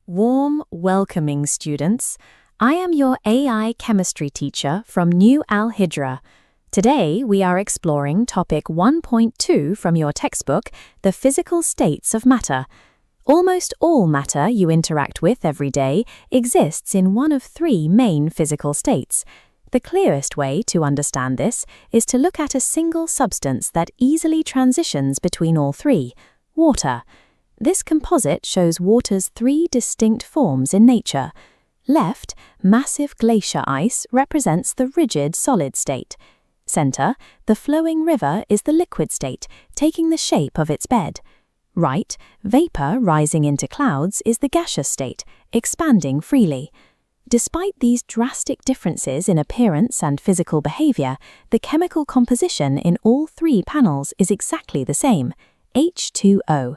Warm, welcoming students. I am your AI chemistry teacher from New AL-HIJRA. Today we are exploring topic 1.2 from your textbook, the physical states of matter. Almost all matter you interact with every day exists in one of three main physical states. The clearest way to understand this is to look at a single substance that easily transitions between all three: water. This composite shows water's three distinct forms in nature. Left, massive glacier ice represents the rigid solid state. Center, the flowing river is the liquid state, taking the shape of its bed. Right, vapor rising into clouds is the gaseous state, expanding freely. Despite these drastic differences in appearance and physical behavior, the chemical composition in all three panels is exactly the same: H2O.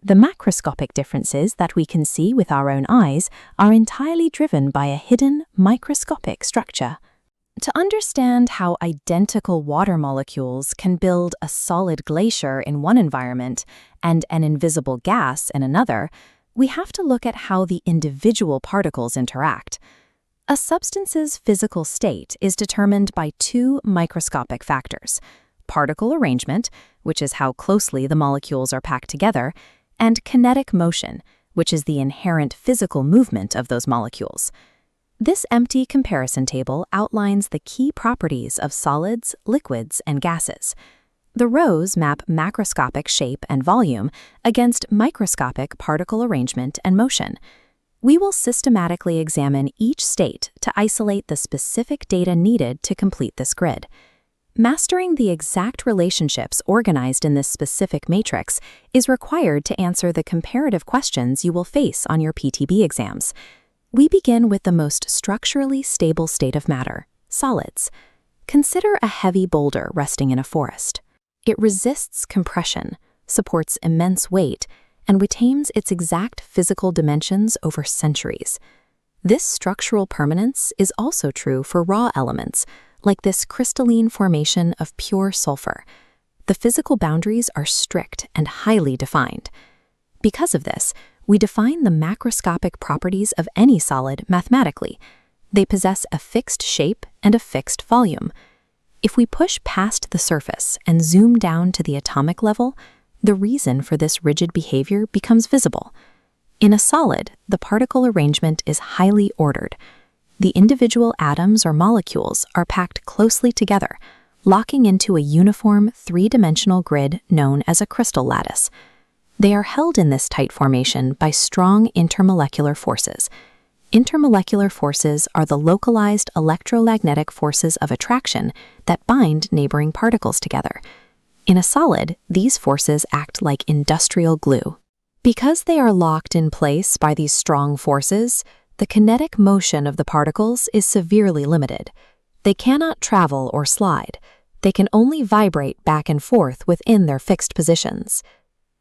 The macroscopic differences that we can see with our own eyes are entirely driven by a hidden microscopic structure. To understand how identical water molecules can build a solid glacier in one environment and an invisible gas in another, we have to look at how the individual particles interact. A substance's physical state is determined by two microscopic factors: particle arrangement, which is how closely the molecules are packed together, and kinetic motion, which is the inherent physical movement of those molecules. This empty comparison table outlines the key properties of solids, liquids, and gases. The rows map macroscopic shape and volume against microscopic particle arrangement and motion. We will systematically examine each state to isolate the specific data needed to complete this grid. Mastering the exact relationships organized in this specific matrix is required to answer the comparative questions you will face on your PTB exams. We begin with the most structurally stable state of matter: solids. Consider a heavy boulder resting in a forest. It resists compression, supports immense weight, and retains its exact physical dimensions over centuries. This structural permanence is also true for raw elements, like this crystalline formation of pure sulfur. The physical boundaries are strict and highly defined. Because of this, we define the macroscopic properties of any solid mathematically. They possess a fixed shape and a fixed volume. If we push past the surface and zoom down to the atomic level, the reason for this rigid behavior becomes visible. In a solid, the particle arrangement is highly ordered. The individual atoms or molecules are packed closely together, locking into a uniform three-dimensional grid known as a crystal lattice. They are held in this tight formation by strong intermolecular forces. Intermolecular forces are the localized electromagnetic forces of attraction that bind neighboring particles together. In a solid, these forces act like industrial glue. Because they are locked in place by these strong forces, the kinetic motion of the particles is severely limited. They cannot travel or slide. They can only vibrate back and forth within their fixed positions.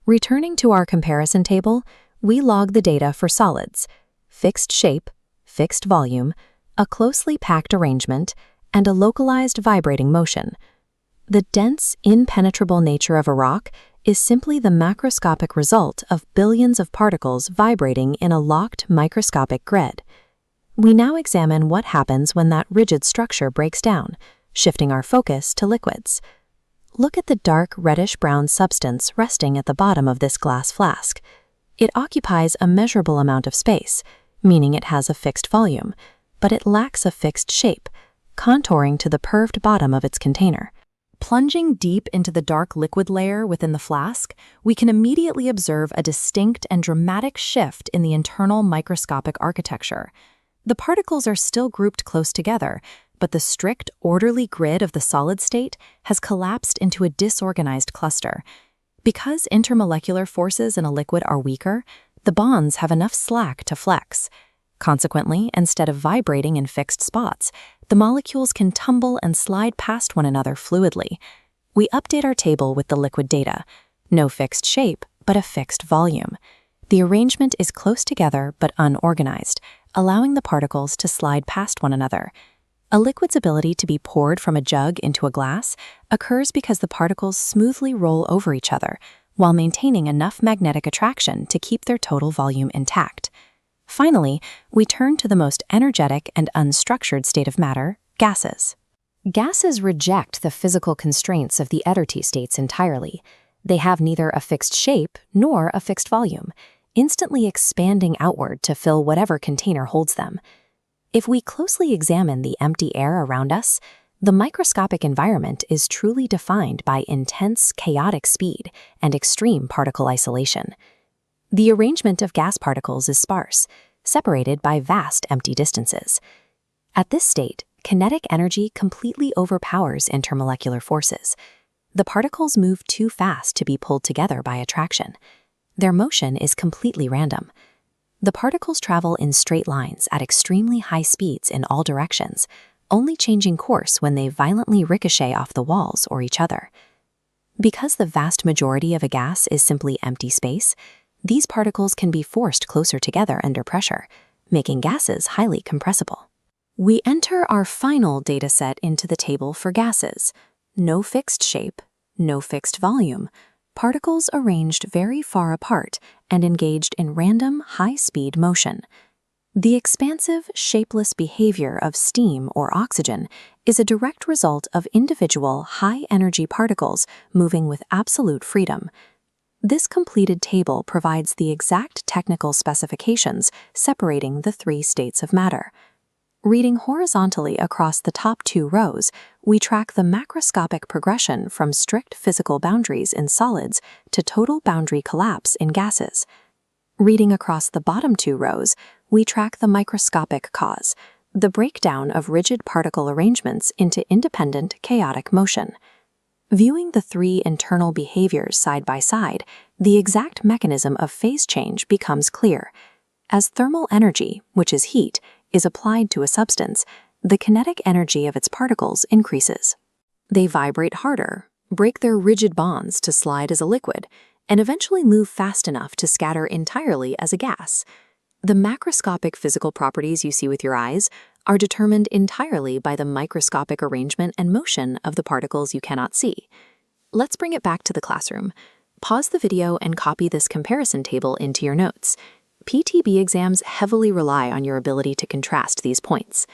Returning to our comparison table, we log the data for solids: fixed shape, fixed volume, a closely packed arrangement, and a localized vibrating motion. The dense, impenetrable nature of a rock is simply the macroscopic result of billions of particles vibrating in a locked microscopic grid. We now examine what happens when that rigid structure breaks down, shifting our focus to liquids. Look at the dark reddish-brown substance resting at the bottom of this glass flask. It occupies a measurable amount of space, meaning it has a fixed volume, but it lacks a fixed shape, contouring to the curved bottom of its container. Plunging deep into the dark liquid layer within the flask, we can immediately observe a distinct and dramatic shift in the internal microscopic architecture. The particles are still grouped close together, but the strict, orderly grid of the solid state has collapsed into a disorganized cluster. Because intermolecular forces in a liquid are weaker, the bonds have enough slack to flex. Consequently, instead of vibrating in fixed spots, the molecules can tumble and slide past one another fluidly. We update our table with the liquid data. No fixed shape, but a fixed volume. The arrangement is close together but unorganized, allowing the particles to slide past one another. A liquid's ability to be poured from a jug into a glass occurs because the particles smoothly roll over each other, while maintaining enough magnetic attraction to keep their total volume intact. Finally, we turn to the most energetic and unstructured state of matter, gases. Gases reject the physical constraints of the Ether states entirely. They have neither a fixed shape nor a fixed volume, instantly expanding outward to fill whatever container holds them. If we closely examine the empty air around us, the microscopic environment is truly defined by intense chaotic speed and extreme particle isolation. The arrangement of gas particles is sparse, separated by vast empty distances. At this state, kinetic energy completely overpowers intermolecular forces. The particles move too fast to be pulled together by attraction. Their motion is completely random. The particles travel in straight lines at extremely high speeds in all directions, only changing course when they violently ricochet off the walls or each other. Because the vast majority of a gas is simply empty space, these particles can be forced closer together under pressure, making gases highly compressible. We enter our final dataset into the table for gases. No fixed shape, no fixed volume, particles arranged very far apart and engaged in random, high-speed motion. The expansive, shapeless behavior of steam or oxygen is a direct result of individual, high-energy particles moving with absolute freedom. This completed table provides the exact technical specifications separating the three states of matter. Reading horizontally across the top two rows, we track the macroscopic progression from strict physical boundaries in solids to total boundary collapse in gases. Reading across the bottom two rows, we track the microscopic cause, the breakdown of rigid particle arrangements into independent chaotic motion. Viewing the three internal behaviors side by side, the exact mechanism of phase change becomes clear. As thermal energy, which is heat, is applied to a substance, the kinetic energy of its particles increases. They vibrate harder, break their rigid bonds to slide as a liquid, and eventually move fast enough to scatter entirely as a gas. The macroscopic physical properties you see with your eyes are determined entirely by the microscopic arrangement and motion of the particles you cannot see. Let's bring it back to the classroom. Pause the video and copy this comparison table into your notes. PTB exams heavily rely on your ability to contrast these points.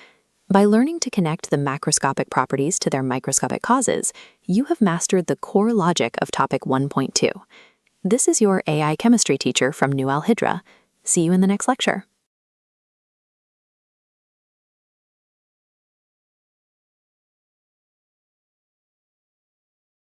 By learning to connect the macroscopic properties to their microscopic causes, you have mastered the core logic of topic 1.2. This is your AI chemistry teacher from New AL-HIJRA. See you in the next lecture.